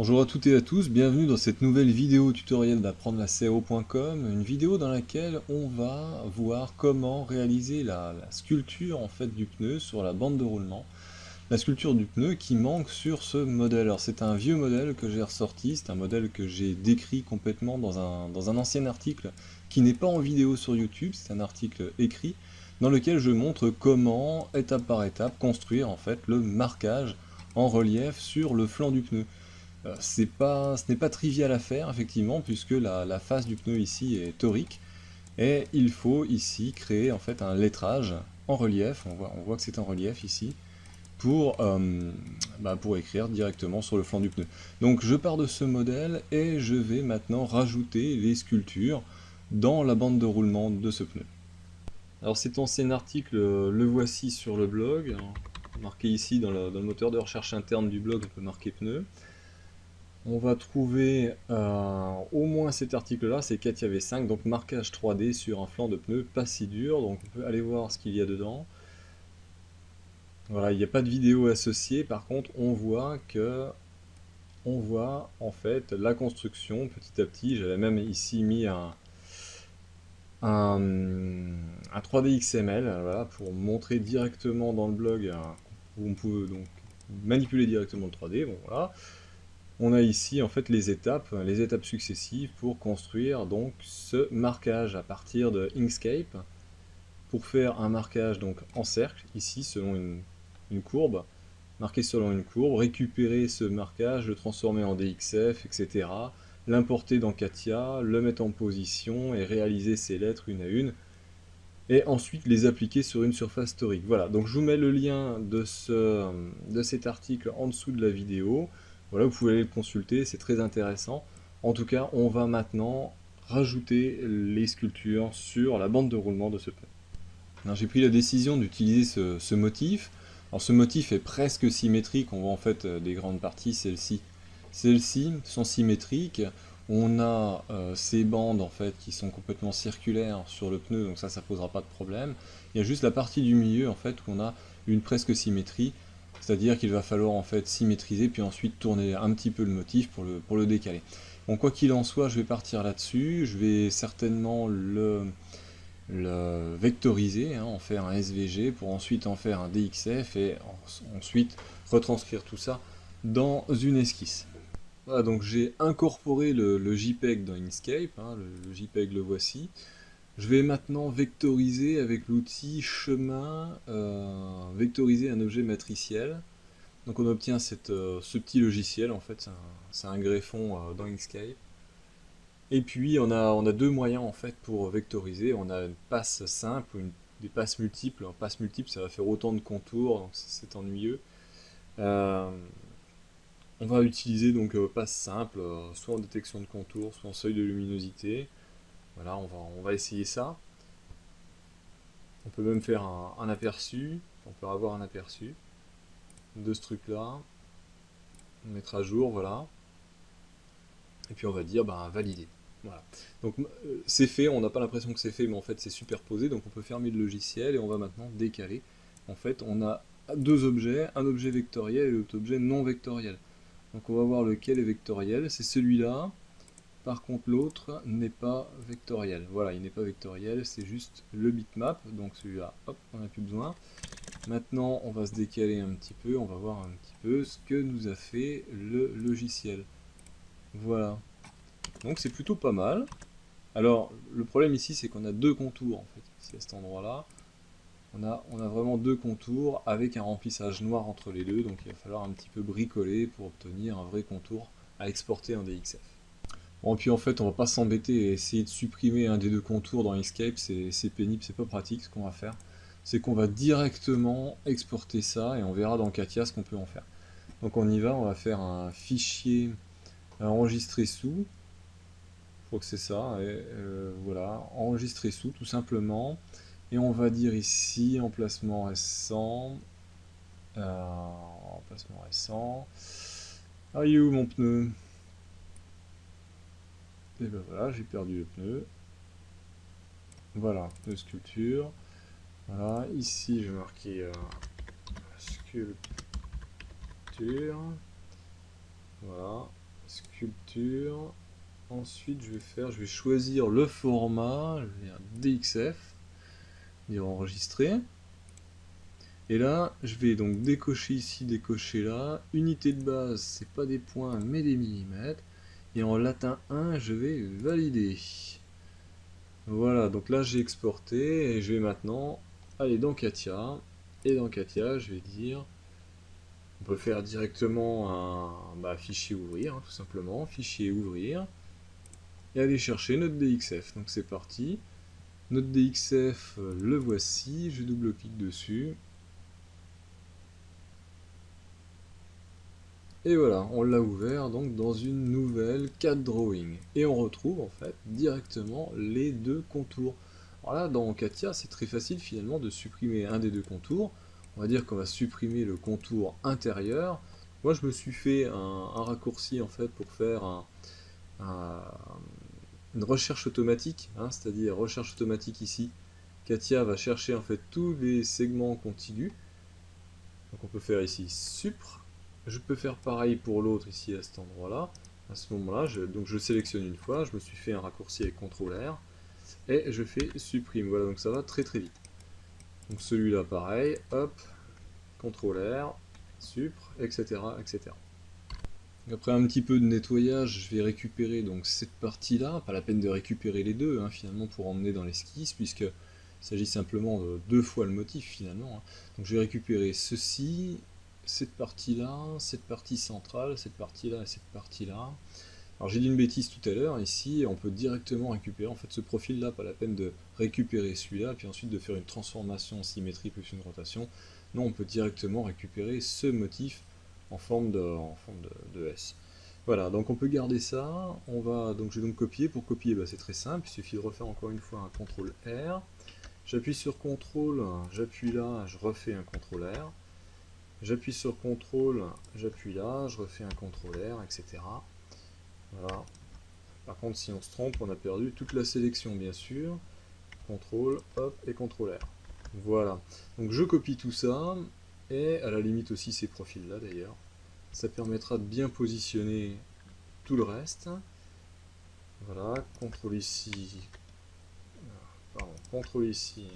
Bonjour à toutes et à tous, bienvenue dans cette nouvelle vidéo tutoriel d'apprendre la CAO.com, une vidéo dans laquelle on va voir comment réaliser la sculpture en fait du pneu sur la bande de roulement. La sculpture du pneu qui manque sur ce modèle. Alors c'est un vieux modèle que j'ai ressorti, c'est un modèle que j'ai décrit complètement dans un ancien article qui n'est pas en vidéo sur YouTube, c'est un article écrit dans lequel je montre comment, étape par étape, construire en fait le marquage en relief sur le flanc du pneu. Ce n'est pas trivial à faire, effectivement, puisque la face du pneu ici est torique, et il faut ici créer en fait un lettrage en relief, on voit que c'est en relief ici, pour écrire directement sur le flanc du pneu. Donc je pars de ce modèle et je vais maintenant rajouter les sculptures dans la bande de roulement de ce pneu. Alors cet ancien article, le voici sur le blog, marqué ici dans le moteur de recherche interne du blog, on peut marquer pneu. On va trouver au moins cet article-là, c'est Katia V5, donc marquage 3D sur un flanc de pneu pas si dur. Donc on peut aller voir ce qu'il y a dedans. Voilà, il n'y a pas de vidéo associée, par contre on voit en fait la construction petit à petit. J'avais même ici mis un 3D XML, voilà, pour montrer directement dans le blog où on peut donc manipuler directement le 3D. Bon, voilà. On a ici en fait les étapes successives pour construire donc ce marquage à partir de Inkscape pour faire un marquage donc en cercle ici selon une courbe, marqué selon une courbe, récupérer ce marquage, le transformer en DXF, etc. L'importer dans Katia, le mettre en position et réaliser ces lettres une à une et ensuite les appliquer sur une surface torique. Voilà, donc je vous mets le lien de cet article en dessous de la vidéo. Voilà, vous pouvez aller le consulter, c'est très intéressant. En tout cas, on va maintenant rajouter les sculptures sur la bande de roulement de ce pneu. J'ai pris la décision d'utiliser ce motif. Alors ce motif est presque symétrique, on voit en fait des grandes parties, celles-ci. Celles-ci sont symétriques. On a ces bandes en fait qui sont complètement circulaires sur le pneu, donc ça posera pas de problème. Il y a juste la partie du milieu en fait où on a une presque symétrie, c'est-à-dire qu'il va falloir en fait symétriser puis ensuite tourner un petit peu le motif pour le décaler. Bon, quoi qu'il en soit, je vais partir là-dessus, je vais certainement le vectoriser, en faire un SVG pour ensuite en faire un DXF et ensuite retranscrire tout ça dans une esquisse. Voilà, donc j'ai incorporé le JPEG dans Inkscape, le JPEG le voici. Je vais maintenant vectoriser avec l'outil chemin, vectoriser un objet matriciel. Donc on obtient ce petit logiciel, en fait c'est un greffon dans Inkscape. Et puis on a deux moyens en fait pour vectoriser. On a une passe simple ou des passes multiples. En passe multiple, ça va faire autant de contours, donc c'est ennuyeux. On va utiliser donc passe simple, soit en détection de contours, soit en seuil de luminosité. Voilà, on va essayer ça. On peut même faire un aperçu. On peut avoir un aperçu de ce truc-là. Mettre à jour, voilà. Et puis on va dire valider. Voilà. Donc c'est fait, on n'a pas l'impression que c'est fait, mais en fait c'est superposé, donc on peut fermer le logiciel et on va maintenant décaler. En fait, on a deux objets, un objet vectoriel et l'autre objet non vectoriel. Donc on va voir lequel est vectoriel, c'est celui-là. Par contre l'autre n'est pas vectoriel. Voilà, il n'est pas vectoriel, c'est juste le bitmap, donc celui-là, hop, on n'a plus besoin. Maintenant on va se décaler un petit peu, on va voir un petit peu ce que nous a fait le logiciel. Voilà. Donc c'est plutôt pas mal. Alors le problème ici c'est qu'on a deux contours en fait, ici à cet endroit là. On a vraiment deux contours avec un remplissage noir entre les deux, donc il va falloir un petit peu bricoler pour obtenir un vrai contour à exporter en DXF. Bon, puis en fait on va pas s'embêter et essayer de supprimer un des deux contours dans Inkscape, c'est pénible, c'est pas pratique. Ce qu'on va faire, c'est qu'on va directement exporter ça et on verra dans Katia ce qu'on peut en faire. Donc on y va, on va faire un fichier enregistré sous. Je crois que c'est ça, et voilà, enregistrer sous tout simplement, et on va dire ici emplacement récent, emplacement récent, ah il est où mon pneu? Et ben voilà, j'ai perdu le pneu, voilà, pneu sculpture, voilà, ici je vais marquer sculpture, voilà, sculpture. Ensuite, je vais choisir le format, je vais dire DXF, dire enregistrer. Et là, je vais donc décocher ici, décocher là. Unité de base, c'est pas des points, mais des millimètres. Et en latin 1, je vais valider. Voilà, donc là j'ai exporté et je vais maintenant aller dans Katia. Et dans Katia, je vais dire, on peut faire directement un fichier ouvrir, hein, tout simplement, fichier ouvrir. Et aller chercher notre DXF. Donc c'est parti. Notre DXF, le voici, je double-clique dessus. Et voilà, on l'a ouvert donc dans une nouvelle CAD Drawing. Et on retrouve en fait directement les deux contours. Alors là, dans Katia, c'est très facile finalement de supprimer un des deux contours. On va dire qu'on va supprimer le contour intérieur. Moi, je me suis fait un raccourci en fait pour faire une recherche automatique, hein, c'est-à-dire recherche automatique ici. Katia va chercher en fait tous les segments contigus. Donc on peut faire ici supr. Je peux faire pareil pour l'autre ici à cet endroit-là. À ce moment-là, donc je sélectionne une fois, je me suis fait un raccourci avec CTRL R et je fais supprime. Voilà, donc ça va très très vite. Donc celui-là pareil, hop, CTRL R, supr, etc., etc. Après un petit peu de nettoyage, je vais récupérer donc cette partie-là. Pas la peine de récupérer les deux, hein, finalement, pour emmener dans l'esquisse, puisque il s'agit simplement de deux fois le motif, finalement. Hein. Donc je vais récupérer ceci, cette partie-là, cette partie centrale, cette partie-là et cette partie-là. Alors j'ai dit une bêtise tout à l'heure, ici on peut directement récupérer en fait ce profil-là, pas la peine de récupérer celui-là, puis ensuite de faire une transformation en symétrie plus une rotation. Non, on peut directement récupérer ce motif en forme de S. Voilà, donc on peut garder ça. Donc je vais donc copier. Pour copier, c'est très simple, il suffit de refaire encore une fois un CTRL R. J'appuie sur CTRL, j'appuie là, je refais un CTRL R. J'appuie sur CTRL, j'appuie là, je refais un CTRL R, etc. Voilà. Par contre, si on se trompe, on a perdu toute la sélection, bien sûr. CTRL, hop, et CTRL R. Voilà. Donc je copie tout ça, et à la limite aussi ces profils-là d'ailleurs. Ça permettra de bien positionner tout le reste. Voilà, CTRL ici, pardon, CTRL ici,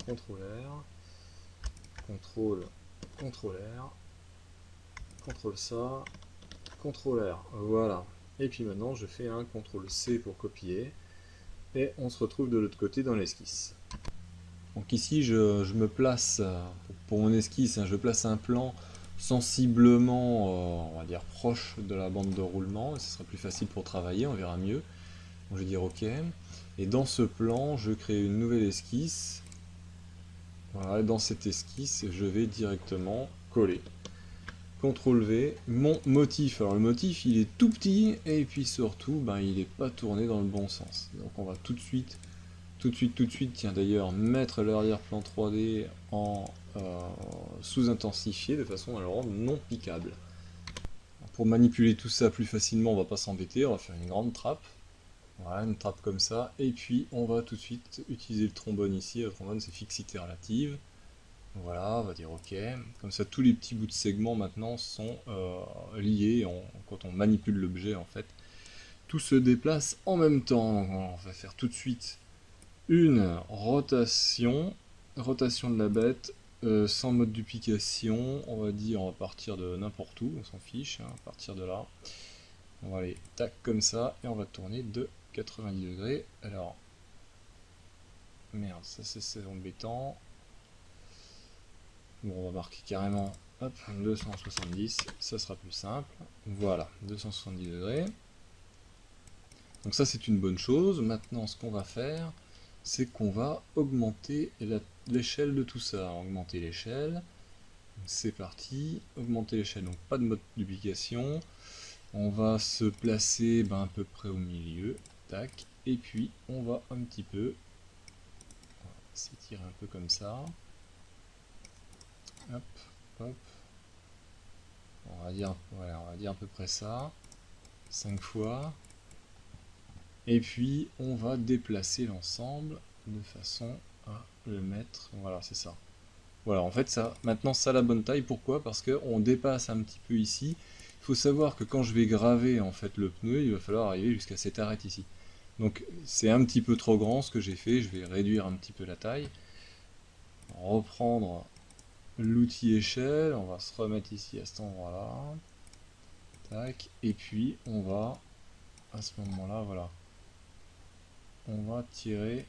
CTRL R, CTRL, CTRL R, CTRL ça, CTRL R, voilà. Et puis maintenant je fais un CTRL C pour copier, et on se retrouve de l'autre côté dans l'esquisse. Donc ici je me place, pour mon esquisse, hein, je place un plan sensiblement, on va dire, proche de la bande de roulement, et ce sera plus facile pour travailler, on verra mieux. Donc je vais dire OK. Et dans ce plan, je crée une nouvelle esquisse. Voilà, et dans cette esquisse, je vais directement coller. CTRL V, mon motif. Alors le motif, il est tout petit, et puis surtout, il n'est pas tourné dans le bon sens. Donc on va tout de suite, tiens d'ailleurs, mettre l'arrière-plan 3D en sous-intensifié, de façon à le rendre non cliquable. Pour manipuler tout ça plus facilement, on va pas s'embêter, on va faire une grande trappe. Voilà, une trappe comme ça, et puis on va tout de suite utiliser le trombone ici. Le trombone, c'est fixité relative. Voilà, on va dire OK. Comme ça, tous les petits bouts de segments maintenant sont liés quand on manipule l'objet, en fait. Tout se déplace en même temps. Donc, on va faire tout de suite une rotation de la bête, sans mode duplication. On va dire, on va partir de n'importe où, on s'en fiche, hein, à partir de là. On va aller tac comme ça, et on va tourner de 90 degrés. Alors, merde, ça c'est embêtant. Bon, on va marquer carrément, hop, 270, ça sera plus simple. Voilà, 270 degrés. Donc ça c'est une bonne chose. Maintenant, ce qu'on va faire, c'est qu'on va augmenter l'échelle de tout ça. Augmenter l'échelle. C'est parti. Augmenter l'échelle, donc pas de mode duplication. On va se placer à peu près au milieu. Tac. Et puis on va un petit peu s'étirer un peu comme ça. Hop, hop. On va dire, voilà, on va dire à peu près ça. 5 fois. Et puis on va déplacer l'ensemble de façon à le mettre. Voilà, c'est ça. Voilà, en fait, ça, maintenant ça a la bonne taille. Pourquoi? Parce qu'on dépasse un petit peu ici. Il faut savoir que quand je vais graver en fait le pneu, il va falloir arriver jusqu'à cette arête ici. Donc c'est un petit peu trop grand ce que j'ai fait, je vais réduire un petit peu la taille. Reprendre l'outil échelle, on va se remettre ici à cet endroit-là. Tac, et puis on va, à ce moment-là, voilà. On va tirer.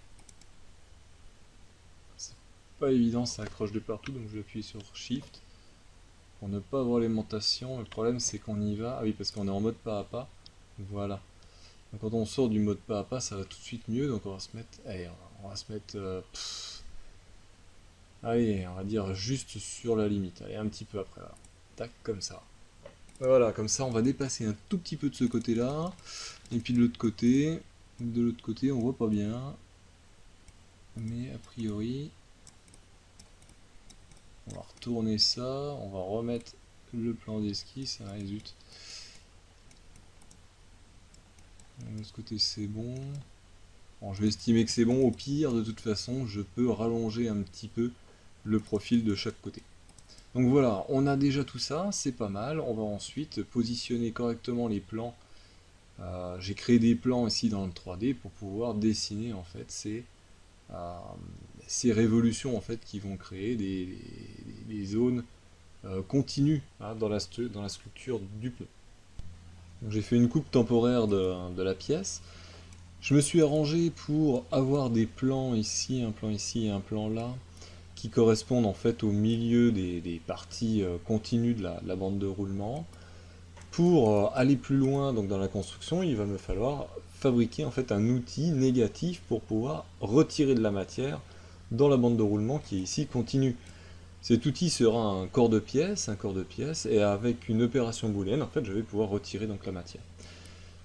C'est pas évident, ça accroche de partout, donc je vais appuyer sur Shift. Pour ne pas avoir l'aimantation, le problème c'est qu'on y va. Ah oui, parce qu'on est en mode pas à pas. Voilà. Donc quand on sort du mode pas à pas, ça va tout de suite mieux. Donc on va se mettre. Allez, on va se mettre. Allez, on va dire juste sur la limite. Allez, un petit peu après là. Tac, comme ça. Voilà, comme ça on va dépasser un tout petit peu de ce côté-là. Et puis de l'autre côté, on voit pas bien. Mais a priori, on va retourner ça. On va remettre le plan d'esquisse. Ah, zut. De ce côté c'est bon. Bon, je vais estimer que c'est bon. Au pire, de toute façon, je peux rallonger un petit peu le profil de chaque côté. Donc voilà, on a déjà tout ça, c'est pas mal. On va ensuite positionner correctement les plans. J'ai créé des plans ici dans le 3D pour pouvoir dessiner en fait ces révolutions en fait qui vont créer des zones continues hein, dans la structure du pneu. J'ai fait une coupe temporaire de la pièce. Je me suis arrangé pour avoir des plans ici et un plan là, qui correspondent en fait au milieu des parties continues de la bande de roulement. Pour aller plus loin donc dans la construction, il va me falloir fabriquer en fait un outil négatif pour pouvoir retirer de la matière dans la bande de roulement qui est ici continue. Cet outil sera un corps de pièce, et avec une opération booléenne, en fait, je vais pouvoir retirer donc la matière.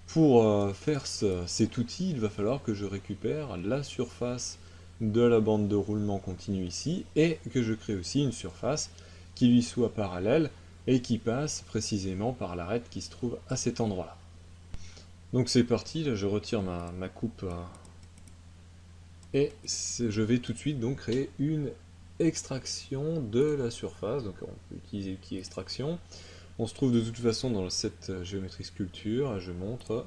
Pour faire cet outil, il va falloir que je récupère la surface de la bande de roulement continue ici, et que je crée aussi une surface qui lui soit parallèle, et qui passe précisément par l'arête qui se trouve à cet endroit-là. Donc c'est parti, là je retire ma coupe, et je vais tout de suite donc créer une extraction de la surface, donc on peut utiliser l'outil extraction. On se trouve de toute façon dans cette géométrie sculpture, je montre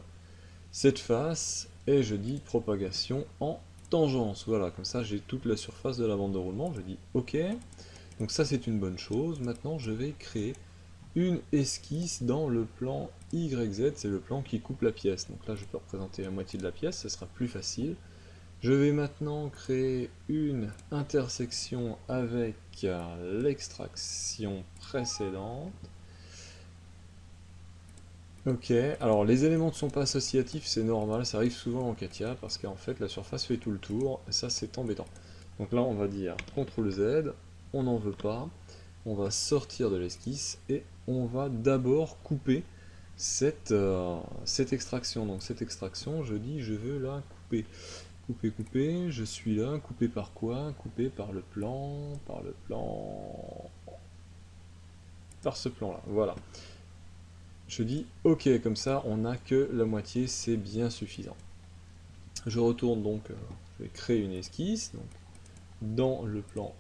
cette face, et je dis propagation en tangence, voilà, comme ça j'ai toute la surface de la bande de roulement, je dis OK, donc ça c'est une bonne chose. Maintenant je vais créer une esquisse dans le plan YZ, c'est le plan qui coupe la pièce, donc là je peux représenter la moitié de la pièce, ce sera plus facile. Je vais maintenant créer une intersection avec l'extraction précédente. Ok, alors les éléments ne sont pas associatifs, c'est normal, ça arrive souvent en CATIA, parce qu'en fait la surface fait tout le tour, et ça c'est embêtant. Donc là on va dire CTRL Z, on n'en veut pas, on va sortir de l'esquisse, et on va d'abord couper cette extraction. Donc cette extraction, je dis je veux la couper. Couper, je suis là, couper par quoi? Couper par le plan, par ce plan-là, voilà. Je dis OK, comme ça on n'a que la moitié, c'est bien suffisant. Je retourne donc, je vais créer une esquisse, donc dans le plan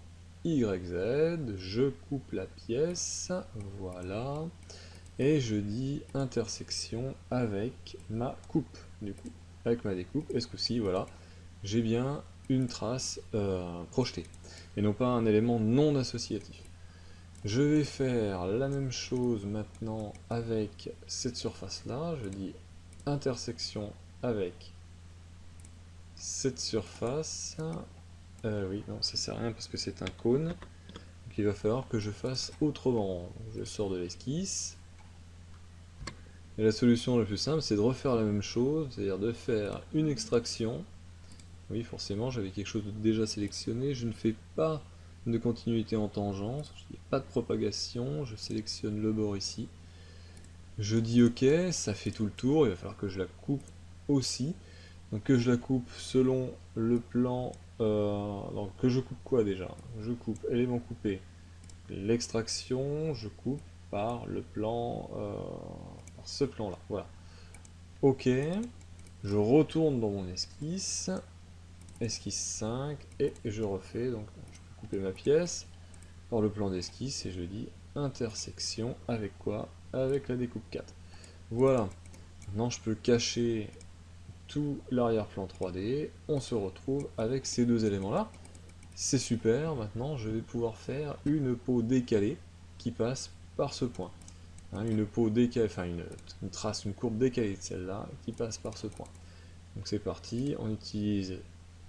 YZ, je coupe la pièce, voilà, et je dis intersection avec ma coupe, du coup, avec ma découpe, et ce coup-ci, voilà, j'ai bien une trace projetée, et non pas un élément non associatif. Je vais faire la même chose maintenant avec cette surface-là, je dis intersection avec cette surface. Oui, non, ça sert à rien parce que c'est un cône, donc il va falloir que je fasse autrement. Donc, je sors de l'esquisse, et la solution la plus simple, c'est de refaire la même chose, c'est-à-dire de faire une extraction. Oui, forcément, j'avais quelque chose de déjà sélectionné. Je ne fais pas de continuité en tangence, je dis pas de propagation, je sélectionne le bord ici. Je dis OK, ça fait tout le tour, il va falloir que je la coupe aussi. Donc que je la coupe selon le plan... donc que je coupe quoi déjà? Je coupe élément coupé, l'extraction, je coupe par le plan... par ce plan-là, voilà. OK, je retourne dans mon esquisse. Esquisse 5, et je refais, donc je peux couper ma pièce par le plan d'esquisse, et je dis intersection avec quoi? avec la découpe 4. Voilà, maintenant je peux cacher tout l'arrière-plan 3D, on se retrouve avec ces deux éléments-là. C'est super, maintenant je vais pouvoir faire une peau décalée qui passe par ce point. Hein, une peau décalée, enfin une trace, une courbe décalée de celle-là qui passe par ce point. Donc c'est parti, on utilise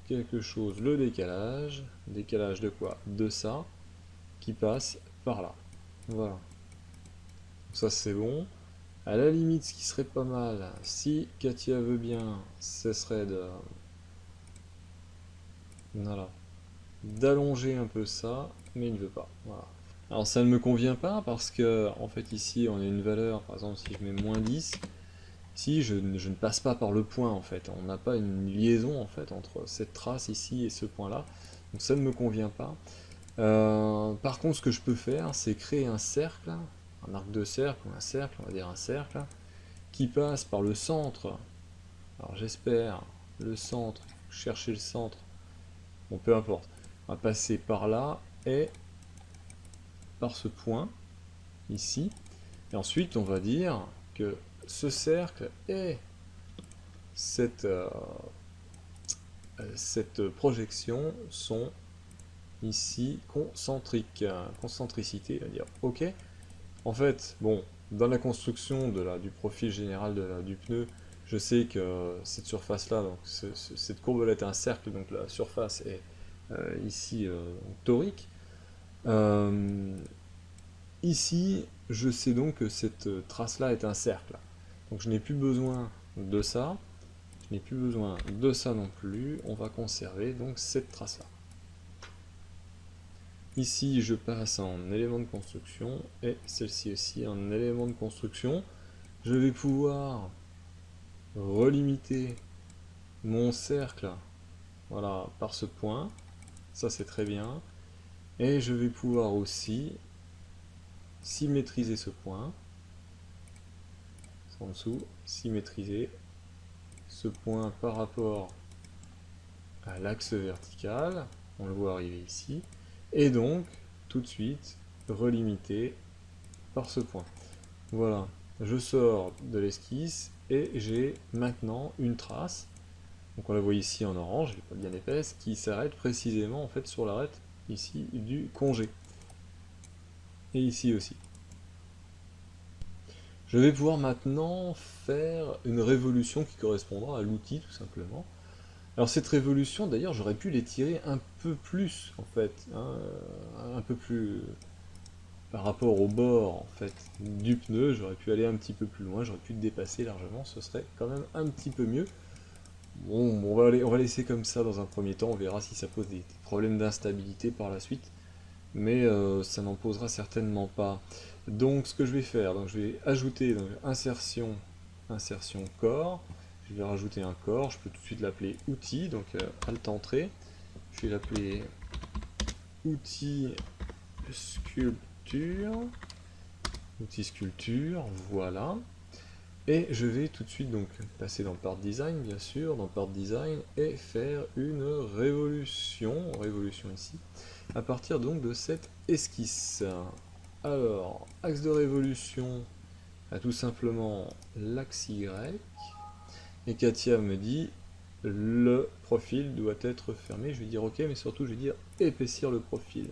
quelque chose, le décalage. Décalage de quoi? De ça, qui passe par là. Voilà. Donc ça c'est bon. À la limite, ce qui serait pas mal, si Katia veut bien, ce serait de... Voilà. D'allonger un peu ça, mais il ne veut pas. Voilà. Alors ça ne me convient pas parce que, en fait, ici, on a une valeur, par exemple, si je mets -10, ici, je ne passe pas par le point, en fait. On n'a pas une liaison, en fait, entre cette trace ici et ce point-là. Donc ça ne me convient pas. Par contre, ce que je peux faire, c'est créer un cercle, un arc de cercle, ou un cercle, on va dire un cercle, qui passe par le centre. Alors j'espère, le centre, chercher le centre, bon peu importe. On va passer par là et par ce point, ici. Et ensuite, on va dire que ce cercle et cette projection sont ici concentriques. Concentricité, on va dire OK. En fait, bon, dans la construction du profil général du pneu, je sais que cette surface-là, donc cette courbe-là est un cercle, donc la surface est ici torique. Ici, je sais donc que cette trace-là est un cercle. Donc je n'ai plus besoin de ça, je n'ai plus besoin de ça non plus, on va conserver donc cette trace-là. Ici, je passe en élément de construction, et celle-ci aussi en élément de construction. Je vais pouvoir relimiter mon cercle, voilà, par ce point. Ça, c'est très bien. Et je vais pouvoir aussi symétriser ce point. En dessous, symétriser ce point par rapport à l'axe vertical. On le voit arriver ici. Et donc, tout de suite, relimiter par ce point. Voilà, je sors de l'esquisse et j'ai maintenant une trace. Donc on la voit ici en orange, elle n'est pas bien épaisse, qui s'arrête précisément en fait sur l'arête ici du congé. Et ici aussi. Je vais pouvoir maintenant faire une révolution qui correspondra à l'outil tout simplement. Alors cette révolution d'ailleurs j'aurais pu l'étirer un peu plus en fait, hein, un peu plus par rapport au bord en fait du pneu, j'aurais pu aller un petit peu plus loin, j'aurais pu le dépasser largement, ce serait quand même un petit peu mieux. Bon, on va laisser comme ça dans un premier temps, on verra si ça pose des problèmes d'instabilité par la suite, mais ça n'en posera certainement pas. Donc ce que je vais faire, donc je vais ajouter donc, insertion corps, je vais rajouter un corps, je peux tout de suite l'appeler outil, donc alt entrée, je vais l'appeler outil sculpture, voilà. Et je vais tout de suite donc passer dans Part Design, bien sûr, dans Part Design, et faire une révolution ici, à partir donc de cette esquisse. Alors, axe de révolution, tout simplement l'axe Y, et Katia me dit, le profil doit être fermé, je vais dire ok, mais surtout je vais dire épaissir le profil.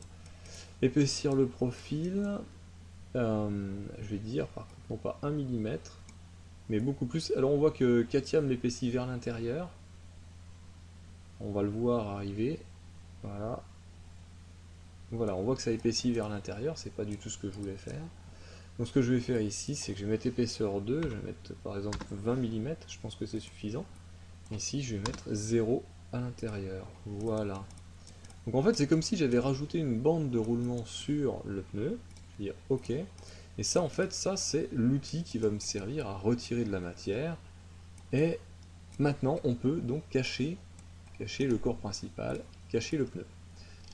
Épaissir le profil, je vais dire, par contre, non pas 1 mm, mais beaucoup plus. Alors on voit que Katia me l'épaissit vers l'intérieur. On va le voir arriver. Voilà. Voilà, on voit que ça épaissit vers l'intérieur, c'est pas du tout ce que je voulais faire. Donc ce que je vais faire ici, c'est que je vais mettre épaisseur 2, je vais mettre par exemple 20 mm, je pense que c'est suffisant. Ici, je vais mettre 0 à l'intérieur. Voilà. Donc en fait, c'est comme si j'avais rajouté une bande de roulement sur le pneu. Je vais dire OK. Et ça, en fait, ça, c'est l'outil qui va me servir à retirer de la matière. Et maintenant, on peut donc cacher le corps principal, cacher le pneu.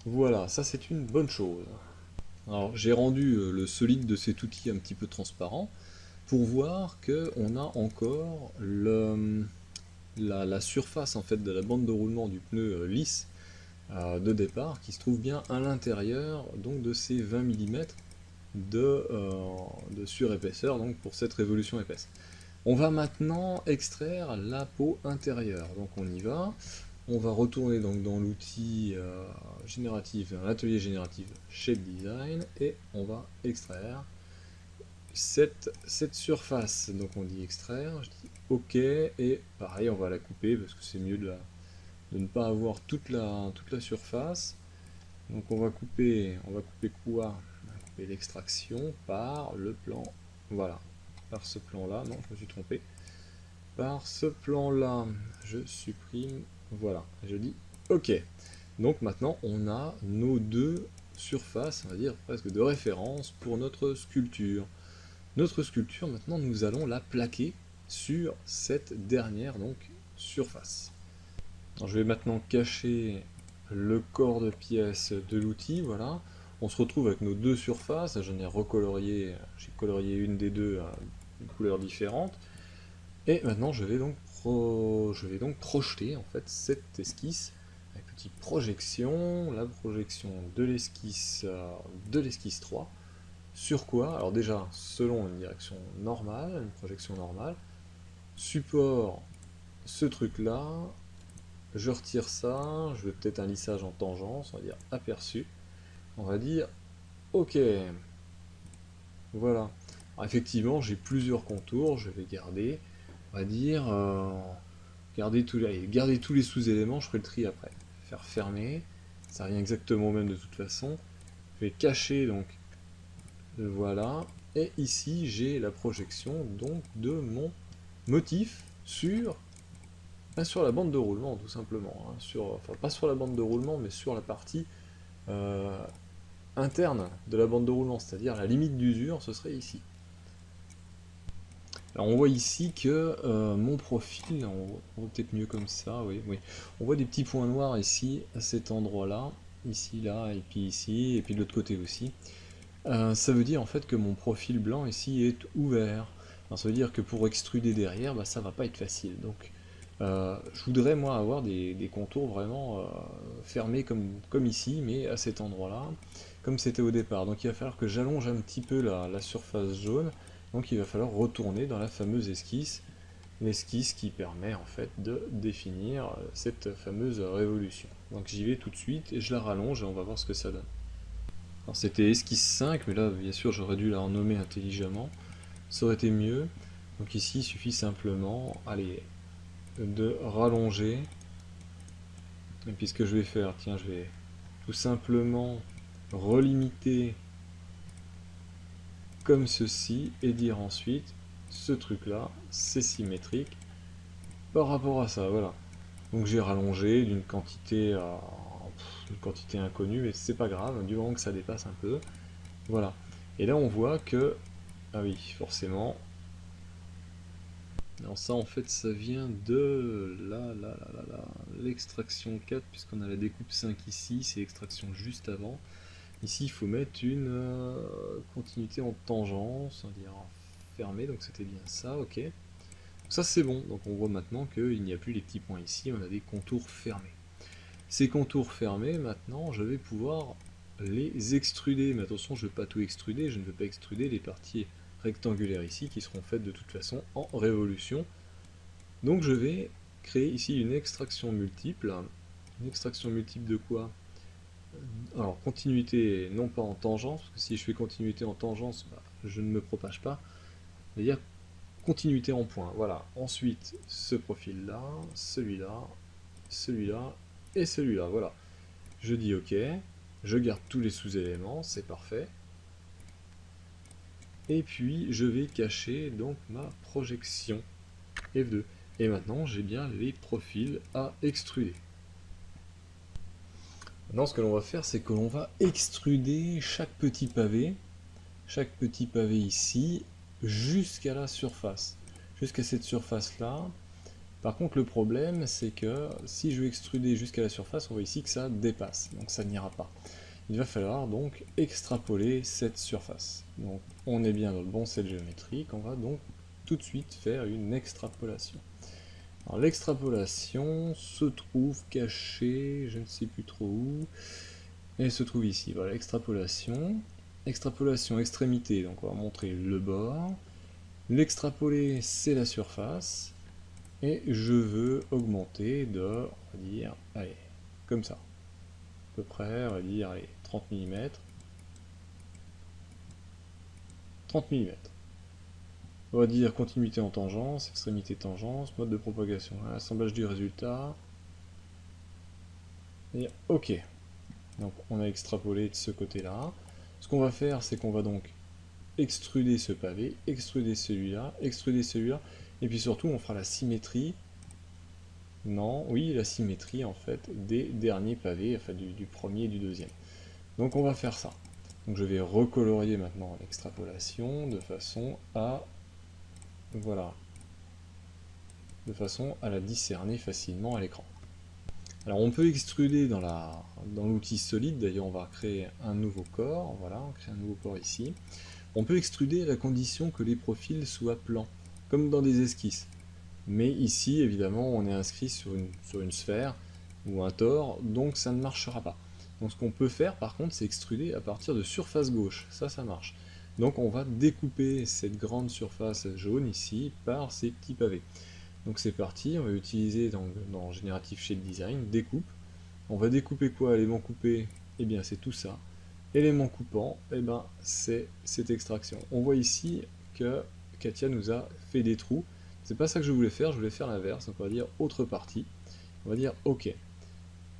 Voilà, ça c'est une bonne chose. Alors, j'ai rendu le solide de cet outil un petit peu transparent pour voir qu'on a encore la surface en fait de la bande de roulement du pneu lisse de départ qui se trouve bien à l'intérieur donc de ces 20 mm de surépaisseur, donc pour cette révolution épaisse. On va maintenant extraire la peau intérieure, donc on y va. On va retourner donc dans l'outil génératif, dans l'atelier génératif Shape Design, et on va extraire cette surface. Donc on dit extraire, je dis OK, et pareil on va la couper parce que c'est mieux de ne pas avoir toute la surface. Donc on va couper quoi? On va couper l'extraction par le plan, voilà, par ce plan là, non je me suis trompé, par ce plan là, je supprime, voilà, je dis OK. Donc maintenant on a nos deux surfaces, on va dire presque de référence pour notre sculpture. Notre sculpture maintenant nous allons la plaquer sur cette dernière donc surface. Alors, je vais maintenant cacher le corps de pièce de l'outil, voilà. On se retrouve avec nos deux surfaces, j'en ai recolorié, j'ai colorié une des deux à une couleur différente. Et maintenant je vais donc projeter en fait cette esquisse avec petite projection, la projection de l'esquisse 3. Sur quoi? Alors déjà, selon une direction normale, une projection normale, support ce truc là, je retire ça, je veux peut-être un lissage en tangence, on va dire aperçu, on va dire OK, voilà. Alors, effectivement j'ai plusieurs contours, je vais garder, on va dire, garder tous les sous-éléments, je ferai le tri après. Faire fermer, ça revient exactement au même de toute façon. Je vais cacher donc, voilà, et ici j'ai la projection donc de mon motif sur la bande de roulement tout simplement, hein, enfin pas sur la bande de roulement mais sur la partie interne de la bande de roulement, c'est-à-dire la limite d'usure, ce serait ici. Alors on voit ici que mon profil, on voit peut-être mieux comme ça, oui, on voit des petits points noirs ici, à cet endroit-là, ici, là, et puis ici, et puis de l'autre côté aussi. Ça veut dire en fait que mon profil blanc ici est ouvert. Alors, ça veut dire que pour extruder derrière, bah, ça va pas être facile. Donc je voudrais moi avoir des contours vraiment fermés comme ici, mais à cet endroit-là, comme c'était au départ. Donc il va falloir que j'allonge un petit peu la surface jaune. Donc il va falloir retourner dans la fameuse esquisse, l'esquisse qui permet en fait de définir cette fameuse révolution. Donc j'y vais tout de suite et je la rallonge et on va voir ce que ça donne. Alors c'était esquisse 5, mais là bien sûr j'aurais dû la renommer intelligemment, ça aurait été mieux. Donc ici il suffit simplement, allez, de rallonger. Et puis ce que je vais faire, tiens, je vais tout simplement relimiter comme ceci et dire ensuite ce truc là c'est symétrique par rapport à ça, voilà. Donc j'ai rallongé d'une quantité inconnue, mais c'est pas grave du moment que ça dépasse un peu, voilà. Et là on voit que, ah oui forcément, alors ça en fait ça vient de l'extraction 4, puisqu'on a la découpe 5 ici, c'est l'extraction juste avant. Ici, il faut mettre une continuité en tangence, on va dire fermée, donc c'était bien ça, ok. Donc ça c'est bon, donc on voit maintenant qu'il n'y a plus les petits points ici, on a des contours fermés. Ces contours fermés, maintenant, je vais pouvoir les extruder, mais attention, je ne veux pas tout extruder, je ne veux pas extruder les parties rectangulaires ici, qui seront faites de toute façon en révolution. Donc je vais créer ici une extraction multiple. Une extraction multiple de quoi? Alors, continuité, non pas en tangence, parce que si je fais continuité en tangence, bah, je ne me propage pas. C'est-à-dire continuité en point. Voilà. Ensuite, ce profil-là, celui-là, celui-là et celui-là. Voilà. Je dis OK. Je garde tous les sous-éléments, c'est parfait. Et puis, je vais cacher donc ma projection F2. Et maintenant, j'ai bien les profils à extruder. Maintenant, ce que l'on va faire, c'est que l'on va extruder chaque petit pavé ici, jusqu'à la surface, jusqu'à cette surface-là. Par contre, le problème, c'est que si je veux extruder jusqu'à la surface, on voit ici que ça dépasse, donc ça n'ira pas. Il va falloir donc extrapoler cette surface. Donc, on est bien dans le bon set géométrique, on va donc tout de suite faire une extrapolation. Alors l'extrapolation se trouve cachée, je ne sais plus trop où, elle se trouve ici, voilà, l'extrapolation. extrapolation, extrémité, donc on va montrer le bord. L'extrapoler, c'est la surface. Et je veux augmenter de, on va dire, allez, comme ça. À peu près, on va dire, allez, 30 mm. 30 mm. On va dire continuité en tangence, extrémité tangence, mode de propagation, assemblage du résultat. Et OK. Donc on a extrapolé de ce côté-là. Ce qu'on va faire, c'est qu'on va donc extruder ce pavé, extruder celui-là, et puis surtout on fera la symétrie. Non, oui, la symétrie en fait des derniers pavés, enfin du premier et du deuxième. Donc on va faire ça. Donc je vais recolorier maintenant l'extrapolation de façon à, voilà, de façon à la discerner facilement à l'écran. Alors on peut extruder dans l'outil solide, d'ailleurs on va créer un nouveau corps, voilà, on crée un nouveau corps ici. On peut extruder à la condition que les profils soient plans, comme dans des esquisses. Mais ici, évidemment, on est inscrit sur une sphère ou un tore, donc ça ne marchera pas. Donc ce qu'on peut faire, par contre, c'est extruder à partir de surface gauche. Ça marche. Donc on va découper cette grande surface jaune ici par ces petits pavés. Donc c'est parti, on va utiliser dans Generative Shape Design, découpe. On va découper quoi? Élément coupé, eh bien c'est tout ça. Élément coupant, eh ben, c'est cette extraction. On voit ici que Katia nous a fait des trous. C'est pas ça que je voulais faire l'inverse. Donc on va dire autre partie. On va dire OK.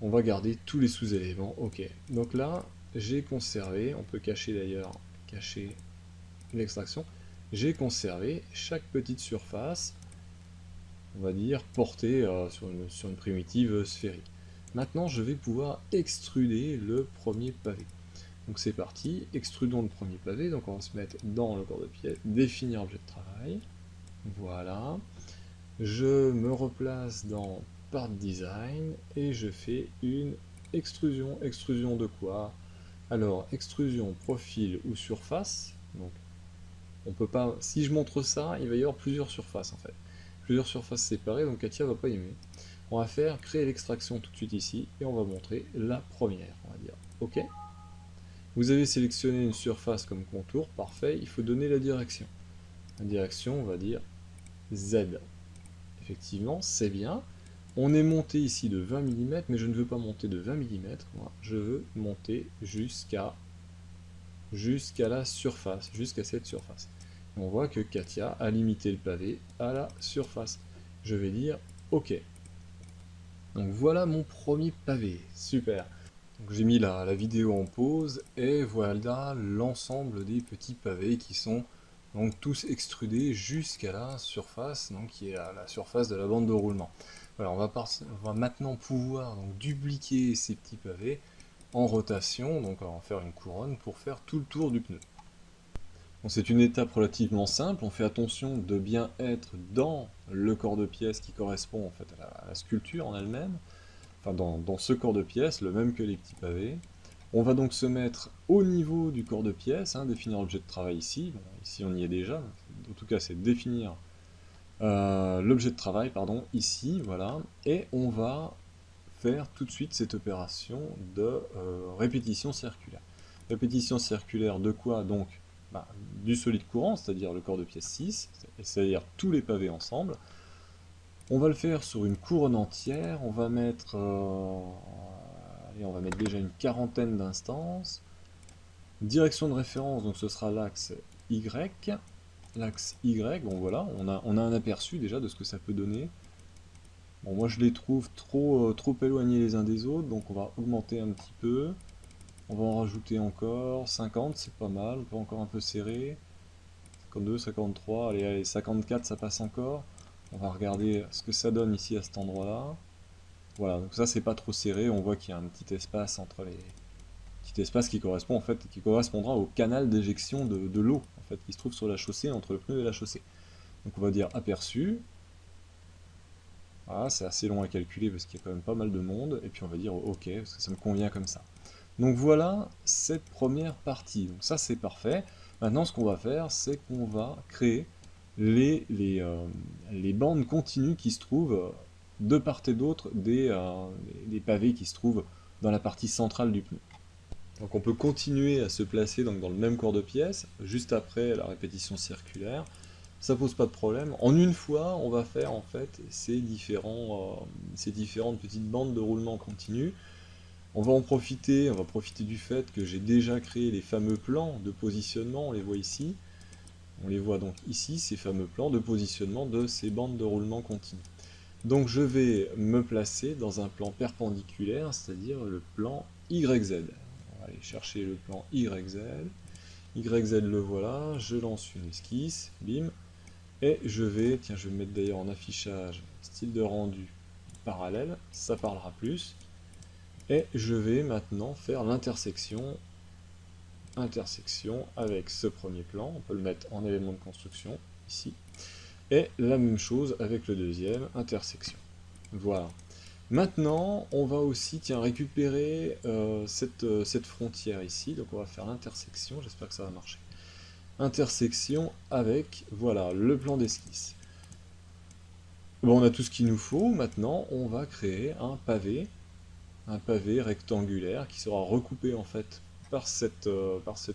On va garder tous les sous-éléments OK. Donc là, j'ai conservé, on peut cacher d'ailleurs, cacher l'extraction. J'ai conservé chaque petite surface, on va dire, portée sur une primitive sphérique. Maintenant, je vais pouvoir extruder le premier pavé. Donc c'est parti, extrudons le premier pavé, donc on va se mettre dans le corps de pièce, définir objet de travail, voilà. Je me replace dans Part Design et je fais une extrusion. Extrusion de quoi? Alors, extrusion, profil ou surface, donc on peut pas, si je montre ça, il va y avoir plusieurs surfaces en fait. Plusieurs surfaces séparées, donc Katia va pas aimer. On va faire créer l'extraction tout de suite ici et on va montrer la première, on va dire OK. Vous avez sélectionné une surface comme contour, parfait, il faut donner la direction. La direction, on va dire Z. Effectivement, c'est bien. On est monté ici de 20 mm, mais je ne veux pas monter de 20 mm, moi, je veux monter jusqu'à la surface, jusqu'à cette surface. Et on voit que Katia a limité le pavé à la surface. Je vais dire OK. Donc voilà mon premier pavé, super. J'ai mis la vidéo en pause et voilà l'ensemble des petits pavés qui sont donc tous extrudés jusqu'à la surface, donc qui est la surface de la bande de roulement. Voilà, on va maintenant pouvoir donc dupliquer ces petits pavés en rotation, donc on va en faire une couronne pour faire tout le tour du pneu. Bon, c'est une étape relativement simple, on fait attention de bien être dans le corps de pièce qui correspond en fait à la sculpture en elle-même. Enfin, dans ce corps de pièce, le même que les petits pavés. On va donc se mettre au niveau du corps de pièce, définir l'objet de travail ici. Bon, ici on y est déjà, en tout cas c'est définir l'objet de travail, pardon, ici, voilà. Et on va faire tout de suite cette opération de répétition circulaire. Répétition circulaire de quoi donc? Du solide courant, c'est-à-dire le corps de pièce 6, c'est-à-dire tous les pavés ensemble. On va le faire sur une couronne entière, on va mettre déjà une quarantaine d'instances. Direction de référence, donc ce sera l'axe Y. L'axe Y, bon voilà, on a un aperçu déjà de ce que ça peut donner. Bon, moi je les trouve trop éloignés les uns des autres, donc on va augmenter un petit peu. On va en rajouter encore, 50 c'est pas mal, on peut encore un peu serrer. 52, 53, allez 54 ça passe encore. On va regarder ce que ça donne ici à cet endroit-là. Voilà, donc ça c'est pas trop serré, on voit qu'il y a un petit espace entre les... Petit espace qui correspond en fait, qui correspondra au canal d'éjection de l'eau en fait, qui se trouve sur la chaussée, entre le pneu et la chaussée. Donc on va dire aperçu. Voilà, c'est assez long à calculer parce qu'il y a quand même pas mal de monde, et puis on va dire OK, parce que ça me convient comme ça. Donc voilà cette première partie, donc ça c'est parfait. Maintenant ce qu'on va faire, c'est qu'on va créer les bandes continues qui se trouvent de part et d'autre des pavés qui se trouvent dans la partie centrale du pneu. Donc on peut continuer à se placer donc, dans le même corps de pièce, juste après la répétition circulaire. Ça pose pas de problème. En une fois, on va faire en fait ces différentes petites bandes de roulement continu. On va profiter du fait que j'ai déjà créé les fameux plans de positionnement, on les voit ici. On les voit donc ici, ces fameux plans de positionnement de ces bandes de roulement continu. Donc je vais me placer dans un plan perpendiculaire, c'est-à-dire le plan YZ. On va aller chercher le plan YZ. YZ le voilà, je lance une esquisse, bim. Et je vais mettre d'ailleurs en affichage style de rendu parallèle, ça parlera plus. Et je vais maintenant faire l'intersection avec ce premier plan, on peut le mettre en élément de construction, ici. Et la même chose avec le deuxième, intersection. Voilà. Maintenant, on va aussi récupérer cette frontière ici, donc on va faire l'intersection, j'espère que ça va marcher. Intersection avec, voilà, le plan d'esquisse. Bon, on a tout ce qu'il nous faut, maintenant on va créer un pavé rectangulaire qui sera recoupé en fait par cet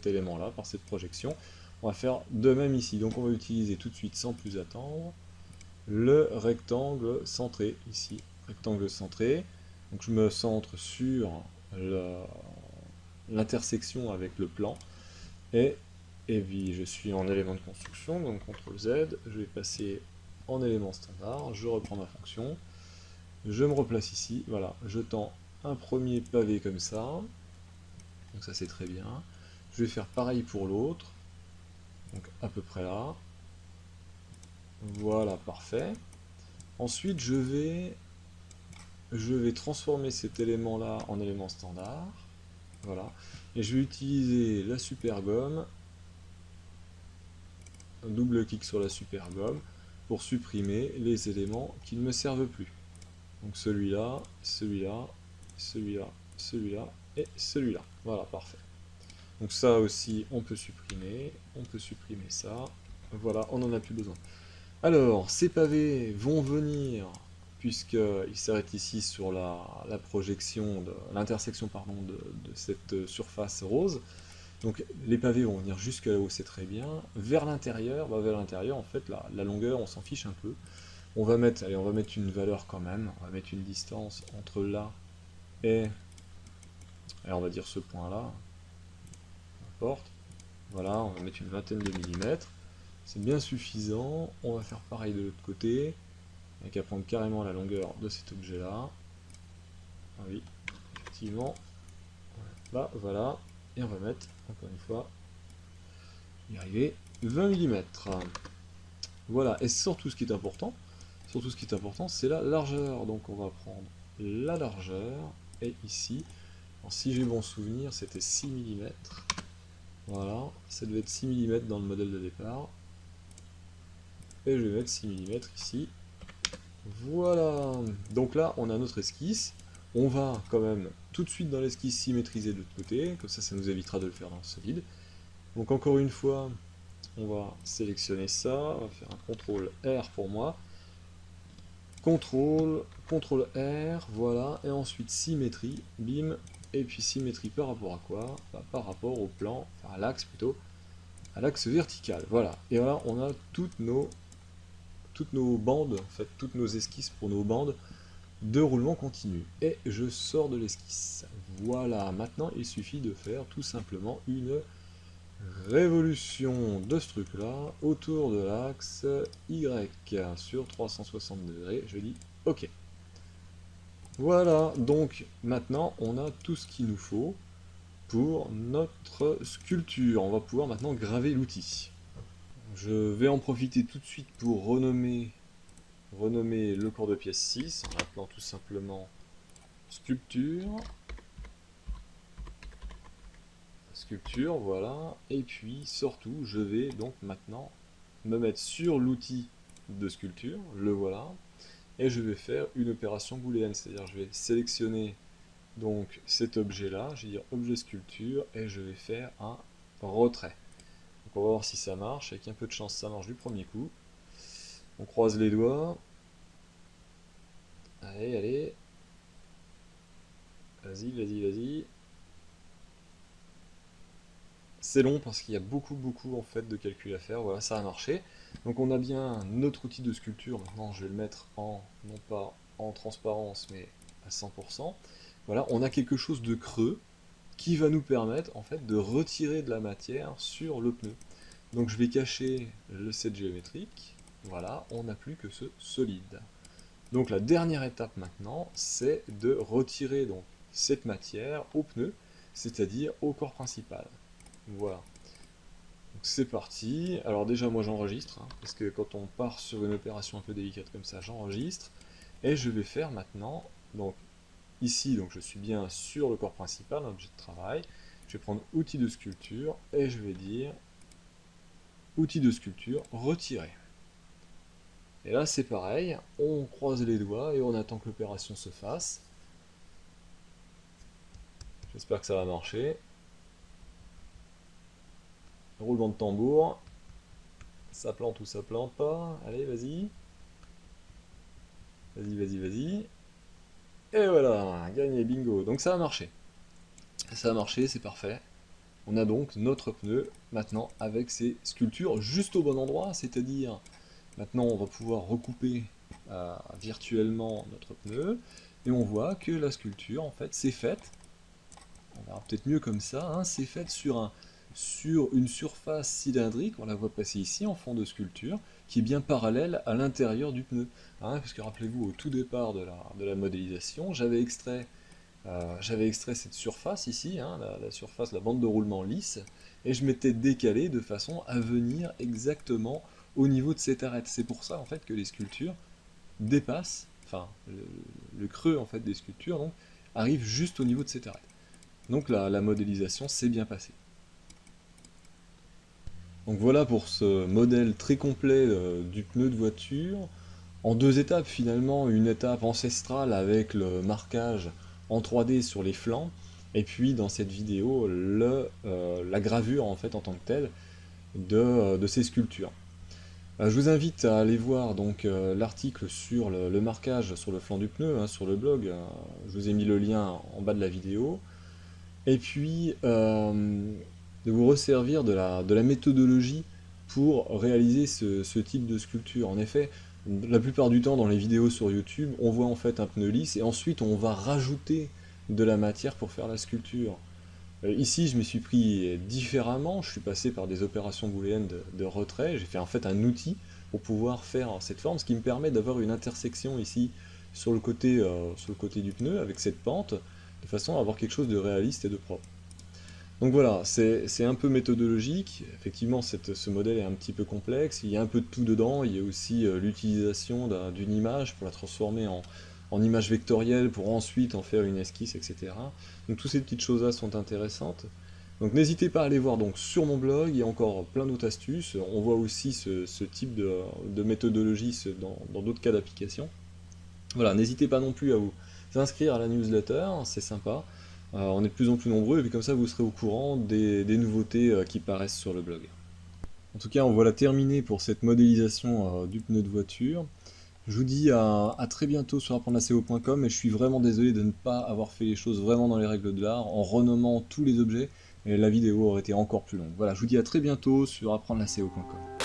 élément-là, par cette projection. On va faire de même ici, donc on va utiliser tout de suite sans plus attendre le rectangle centré ici, rectangle centré. Donc je me centre sur l'intersection avec le plan et puis je suis en élément de construction, donc CTRL Z, je vais passer en élément standard, je reprends ma fonction, je me replace ici, voilà, je tends un premier pavé comme ça, donc ça c'est très bien. Je vais faire pareil pour l'autre, donc à peu près là. Voilà, parfait. Ensuite je vais transformer cet élément là en élément standard, voilà, et je vais utiliser la super gomme, un double clic sur la super gomme pour supprimer les éléments qui ne me servent plus. Donc celui-là, celui-là, celui-là, celui-là et celui-là. Voilà, parfait. Donc ça aussi, on peut supprimer ça. Voilà, on n'en a plus besoin. Alors, ces pavés vont venir, puisqu'ils s'arrêtent ici sur la projection, l'intersection pardon, de cette surface rose. Donc les pavés vont venir jusque là-haut, c'est très bien. Vers l'intérieur, en fait, la longueur, on s'en fiche un peu. On va mettre une valeur quand même, on va mettre une distance entre là et on va dire ce point-là, n'importe. Voilà, on va mettre une vingtaine de millimètres. C'est bien suffisant. On va faire pareil de l'autre côté. Il n'y a qu'à prendre carrément la longueur de cet objet-là. Ah oui, effectivement. Là, voilà. Et on va mettre, encore une fois, y arriver, 20 mm. Voilà, et surtout ce qui est important, c'est la largeur. Donc on va prendre la largeur, et ici, alors, si j'ai bon souvenir, c'était 6 mm. Voilà, ça devait être 6 mm dans le modèle de départ. Et je vais mettre 6 mm ici. Voilà, donc là on a notre esquisse. On va quand même tout de suite dans l'esquisse symétriser de l'autre côté, comme ça nous évitera de le faire dans le solide. Donc encore une fois, on va sélectionner ça, on va faire un CTRL R pour moi. CTRL R, voilà, et ensuite symétrie, bim, et puis symétrie par rapport à quoi? Par rapport au plan, enfin à l'axe plutôt, à l'axe vertical, voilà. Et là on a toutes nos bandes, en fait toutes nos esquisses pour nos bandes de roulement continu. Et je sors de l'esquisse. Voilà, maintenant il suffit de faire tout simplement une révolution de ce truc là autour de l'axe Y sur 360 degrés, je dis OK. Voilà, donc maintenant on a tout ce qu'il nous faut pour notre sculpture. On va pouvoir maintenant graver l'outil. Je vais en profiter tout de suite pour renommer le corps de pièce 6 en appelant tout simplement sculpture. Sculpture, voilà. Et puis surtout, je vais donc maintenant me mettre sur l'outil de sculpture, le voilà, et je vais faire une opération booléenne, c'est-à-dire je vais sélectionner donc cet objet-là, je vais dire objet sculpture, et je vais faire un retrait. Donc on va voir si ça marche, avec un peu de chance ça marche du premier coup. On croise les doigts. Allez, allez. Vas-y, vas-y, vas-y. C'est long parce qu'il y a beaucoup en fait de calculs à faire. Voilà, ça a marché. Donc on a bien notre outil de sculpture. Maintenant, je vais le mettre en, non pas en transparence, mais à 100%. Voilà, on a quelque chose de creux qui va nous permettre en fait de retirer de la matière sur le pneu. Donc je vais cacher le set géométrique. Voilà, on n'a plus que ce solide. Donc la dernière étape maintenant, c'est de retirer donc cette matière au pneu, c'est-à-dire au corps principal. Voilà. Donc c'est parti. Alors déjà moi j'enregistre, hein, parce que quand on part sur une opération un peu délicate comme ça, j'enregistre. Et je vais faire maintenant, donc ici donc je suis bien sur le corps principal, objet de travail. Je vais prendre outil de sculpture et je vais dire outil de sculpture retirer. Et là c'est pareil, on croise les doigts et on attend que l'opération se fasse. J'espère que ça va marcher. Roulement de tambour. Ça plante ou ça plante pas. Allez, vas-y. Vas-y. Et voilà, gagné, bingo. Donc ça a marché. Ça a marché, c'est parfait. On a donc notre pneu maintenant avec ses sculptures juste au bon endroit, c'est-à-dire maintenant on va pouvoir recouper virtuellement notre pneu et on voit que la sculpture en fait c'est faite, on verra peut-être mieux comme ça, hein, c'est faite sur une surface cylindrique, on la voit passer ici en fond de sculpture, qui est bien parallèle à l'intérieur du pneu. Hein, parce que rappelez-vous, au tout départ de la modélisation, j'avais extrait cette surface ici, hein, la surface, la bande de roulement lisse, et je m'étais décalé de façon à venir exactement au niveau de cette arête. C'est pour ça en fait que les sculptures dépassent, enfin le creux en fait des sculptures donc, arrive juste au niveau de cette arête. Donc la modélisation s'est bien passée. Donc voilà pour ce modèle très complet du pneu de voiture. En deux étapes finalement, une étape ancestrale avec le marquage en 3D sur les flancs, et puis dans cette vidéo, la gravure en fait en tant que telle de ces sculptures. Je vous invite à aller voir donc l'article sur le marquage sur le flanc du pneu, hein, sur le blog. Je vous ai mis le lien en bas de la vidéo. Et puis de vous resservir de la méthodologie pour réaliser ce type de sculpture. En effet, la plupart du temps dans les vidéos sur YouTube, on voit en fait un pneu lisse et ensuite on va rajouter de la matière pour faire la sculpture. Ici, je me suis pris différemment, je suis passé par des opérations booléennes de retrait, j'ai fait en fait un outil pour pouvoir faire cette forme, ce qui me permet d'avoir une intersection ici sur le côté du pneu avec cette pente, de façon à avoir quelque chose de réaliste et de propre. Donc voilà, c'est un peu méthodologique, effectivement ce modèle est un petit peu complexe, il y a un peu de tout dedans, il y a aussi l'utilisation d'une image pour la transformer en image vectorielle pour ensuite en faire une esquisse, etc. Donc toutes ces petites choses-là sont intéressantes. Donc n'hésitez pas à aller voir donc, sur mon blog, il y a encore plein d'autres astuces, on voit aussi ce type de méthodologie dans d'autres cas d'application. Voilà, n'hésitez pas non plus à vous inscrire à la newsletter, c'est sympa. On est de plus en plus nombreux, et puis comme ça vous serez au courant des nouveautés qui paraissent sur le blog. En tout cas, on voilà terminé pour cette modélisation du pneu de voiture. Je vous dis à très bientôt sur apprendre-la-co.com, et je suis vraiment désolé de ne pas avoir fait les choses vraiment dans les règles de l'art, en renommant tous les objets, et la vidéo aurait été encore plus longue. Voilà, je vous dis à très bientôt sur apprendre-la-co.com.